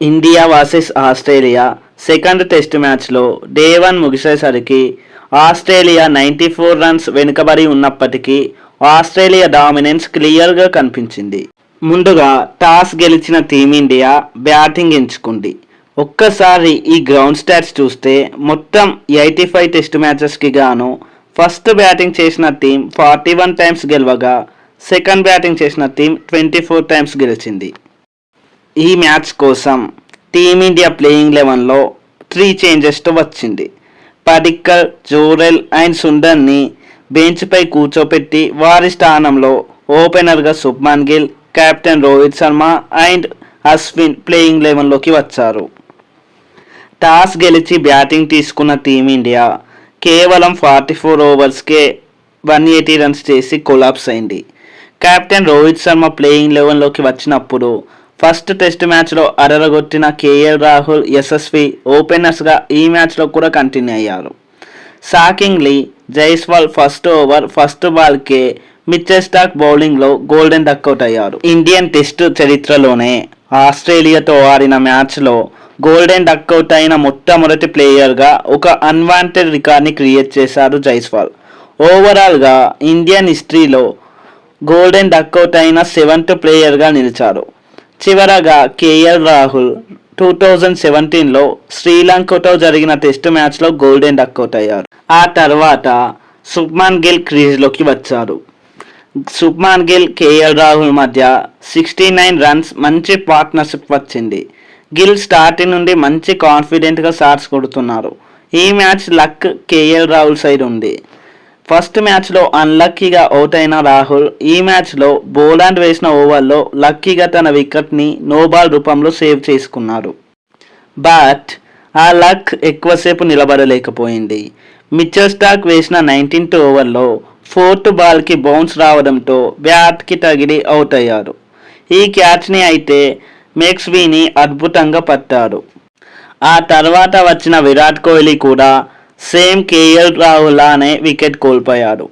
India versus Australia second test మ్యాచ్లో day 1 ముగిసేసరికి Australia 94 runs వెనుకబడి ఉన్నప్పటికీ ఆస్ట్రేలియా డామినెన్స్ క్లియర్గా కనిపించింది. ముందుగా టాస్ గెలిచిన టీమిండియా బ్యాటింగ్ ఎంచుకుంది. ఒక్కసారి ఈ గ్రౌండ్ స్టాట్స్ చూస్తే మొత్తం 85 టెస్ట్ మ్యాచెస్కి గాను ఫస్ట్ బ్యాటింగ్ చేసిన టీం 41 టైమ్స్ గెలవగా సెకండ్ బ్యాటింగ్ చేసిన టీం 24 టైమ్స్ గెలిచింది. ఈ మ్యాచ్ కోసం టీమిండియా ప్లేయింగ్ 11లో 3 చేంజెస్తో వచ్చింది. పడిక్కల్, జోరెల్ అండ్ సుందర్ని బెంచ్పై కూర్చోపెట్టి వారి స్థానంలో ఓపెనర్గా Shubman Gill, captain Rohit Sharma and Ashwin playing 11లోకి వచ్చారు. టాస్ గెలిచి బ్యాటింగ్ తీసుకున్న టీమిండియా కేవలం 44 ఓవర్స్కే 180 రన్స్ చేసి కొలాప్స్ అయింది. కెప్టెన్ రోహిత్ శర్మ ప్లేయింగ్ 11లోకి వచ్చినప్పుడు ఫస్ట్ టెస్ట్ మ్యాచ్లో అదరగొట్టిన కేఎల్ రాహుల్, యశస్వి ఓపెనర్స్గా ఈ మ్యాచ్లో కూడా కంటిన్యూ అయ్యారు. Shockingly Jaiswal first over first బాల్కే మిచెల్ స్టార్క్ బౌలింగ్లో గోల్డెన్ డక్అవుట్ అయ్యారు. ఇండియన్ టెస్ట్ చరిత్రలోనే ఆస్ట్రేలియాతో ఆడిన మ్యాచ్లో గోల్డెన్ డక్అవుట్ అయిన మొట్టమొదటి ప్లేయర్గా ఒక అన్వాంటెడ్ రికార్డ్ని క్రియేట్ చేశారు జైస్వాల్. ఓవరాల్గా ఇండియన్ హిస్టరీలో గోల్డెన్ డక్అవుట్ అయిన 7th ప్లేయర్గా నిలిచారు. చివరగా కేఎల్ రాహుల్ 2017లో శ్రీలంకతో జరిగిన టెస్ట్ మ్యాచ్లో గోల్డెన్ డక్అవుట్ అయ్యారు. ఆ తర్వాత శుభ్మన్ గిల్ క్రీజ్లోకి వచ్చారు. శుభ్మన్ గిల్, కేఎల్ రాహుల్ మధ్య 69 రన్స్ మంచి పార్ట్నర్షిప్ వచ్చింది. గిల్ స్టార్టింగ్ నుండి మంచి కాన్ఫిడెంట్గా షాట్స్ కొడుతున్నారు. ఈ match luck KL Rahul side ఉంది. ఫస్ట్ మ్యాచ్లో అన్లక్కీగా అవుట్ అయిన రాహుల్ ఈ మ్యాచ్లో బోలాండ్ వేసిన ఓవర్లో లక్కీగా తన వికెట్ని నోబాల్ రూపంలో సేవ్ చేసుకున్నారు. బట్ ఆ లక్ ఎక్కువసేపు నిలబడలేకపోయింది. మిచెల్ స్టార్క్ వేసిన 19th ఓవర్లో 4th బాల్కి బౌన్స్ రావడంతో బ్యాట్కి తగిలి అవుట్ అయ్యారు. ఈ క్యాచ్ని అయితే మెక్స్వీని అద్భుతంగా పట్టాడు. ఆ తర్వాత వచ్చిన విరాట్ కోహ్లీ కూడా సేమ్ కేఎల్ రాహుల్ అనే వికెట్ కోల్పోయాడు.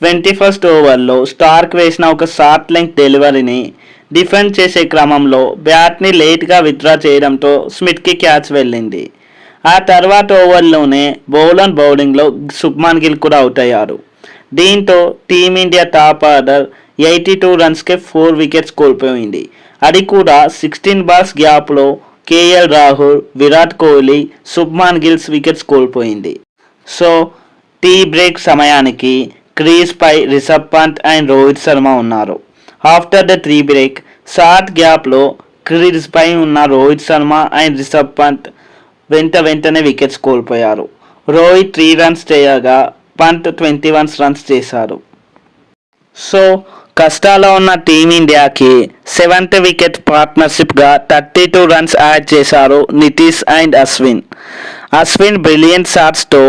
21st ఓవర్లో స్టార్క్ వేసిన ఒక షార్ట్ లెంగ్త్ డెలివరీని డిఫెండ్ చేసే క్రమంలో బ్యాట్ని లేట్గా విత్డ్రా చేయడంతో స్మిత్కి క్యాచ్ వెళ్ళింది. ఆ తర్వాత ఓవర్లోనే బౌలర్ బౌలింగ్లో శుభ్మన్ గిల్ కూడా అవుట్ అయ్యారు. దీంతో టీమిండియా టాప్ ఆర్డర్ 82 రన్స్కే 4 వికెట్స్ కోల్పోయింది. అది కూడా 16 బాల్స్ గ్యాప్లో కేఎల్ రాహుల్, విరాట్ కోహ్లీ, శుభ్మన్ గిల్స్ వికెట్స్ కోల్పోయింది. సో టీ బ్రేక్ సమయానికి క్రీజ్పై రిషబ్ పంత్ అండ్ రోహిత్ శర్మ ఉన్నారు. After the tea break short గ్యాప్లో క్రీజ్పై ఉన్న రోహిత్ శర్మ అండ్ రిషబ్ పంత్ వెంటనే వికెట్స్ కోల్పోయారు. రోహిత్ 3 రన్స్ చేయగా పంత్ 21 రన్స్ చేశారు. సో కష్టాల్లో ఉన్న టీమిండియాకి 7th వికెట్ పార్ట్నర్షిప్గా 32 రన్స్ యాడ్ చేశారు నితీష్ అండ్ అశ్విన్. అశ్విన్ బ్రిలియంట్ షాట్స్తో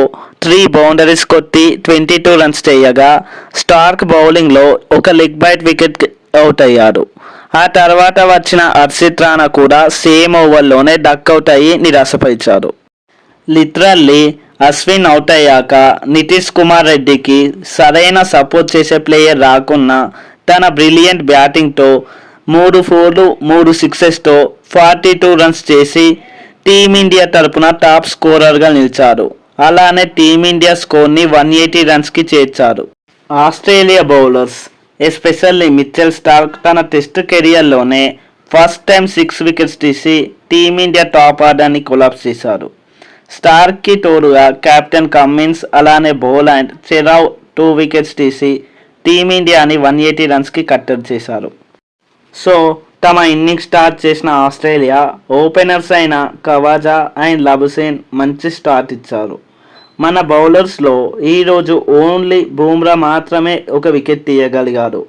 3 బౌండరీస్ కొట్టి 22 రన్స్ చేయగా స్టార్క్ బౌలింగ్లో ఒక లెగ్ బైట్ వికెట్ అవుట్ అయ్యాడు. ఆ తర్వాత వచ్చిన హర్షిత్ రాణా కూడా సేమ్ ఓవర్లోనే డక్అవుట్ అయ్యి నిరాశపరిచారు. లిటరల్లీ అశ్విన్ అవుట్ అయ్యాక నితీష్ కుమార్ రెడ్డికి సరైన సపోర్ట్ చేసే ప్లేయర్ రాకున్నా తన బ్రిలియంట్ బ్యాటింగ్తో 3 4లు 3 6తో 42 రన్స్ చేసి టీమిండియా తరపున టాప్ స్కోరర్గా నిలిచారు. అలానే టీమిండియా స్కోర్ని 180 రన్స్కి చేర్చారు. Australia bowlers especially Mitchell Starc తన టెస్ట్ కెరియర్లోనే ఫస్ట్ టైం 6 వికెట్స్ తీసి టీమిండియా టాప్ ఆర్డర్ని కొలాప్స్ చేశారు. స్టార్క్కి తోడుగా కెప్టెన్ కమ్మిన్స్ అలానే బోలాండ్ చెరావ్ 2 వికెట్స్ తీసి టీమిండియాని 180 రన్స్కి కట్టడి చేశారు. సో తమ ఇన్నింగ్స్ స్టార్ట్ చేసిన ఆస్ట్రేలియా ఓపెనర్స్ అయిన కవాజా అండ్ లబుసేన్ మంచి స్టార్ట్ ఇచ్చారు. మన బౌలర్స్లో ఈరోజు ఓన్లీ బూమ్రా మాత్రమే ఒక వికెట్ తీయగలిగాడు.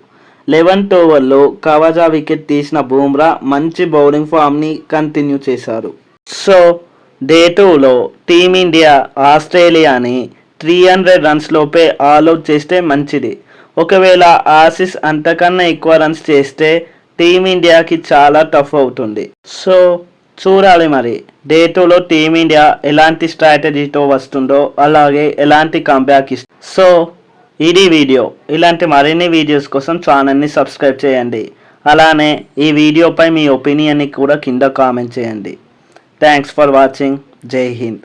11th ఓవర్లో కవాజా వికెట్ తీసిన బూమ్రా మంచి బౌలింగ్ ఫామ్ని కంటిన్యూ చేశారు. సో డే 2లో టీమిండియా ఆస్ట్రేలియాని 300 రన్స్ లోపే ఆల్అవుట్ చేస్తే మంచిది. ఒకవేళ ఆసీస్ అంతకన్నా ఎక్కువ రన్స్ చేస్తే టీమిండియాకి చాలా టఫ్ అవుతుంది. సో చూడాలి మరి డే 2లో టీమిండియా ఎలాంటి స్ట్రాటజీతో వస్తుందో అలాగే ఎలాంటి కంబ్యాక్ ఇస్తుందో. సో ఇది వీడియో. ఇలాంటి మరిన్ని వీడియోస్ కోసం ఛానల్ని సబ్స్క్రైబ్ చేయండి. అలానే ఈ వీడియోపై మీ ఒపీనియన్ని కూడా కింద కామెంట్ చేయండి. Thanks for watching. జై హింద్.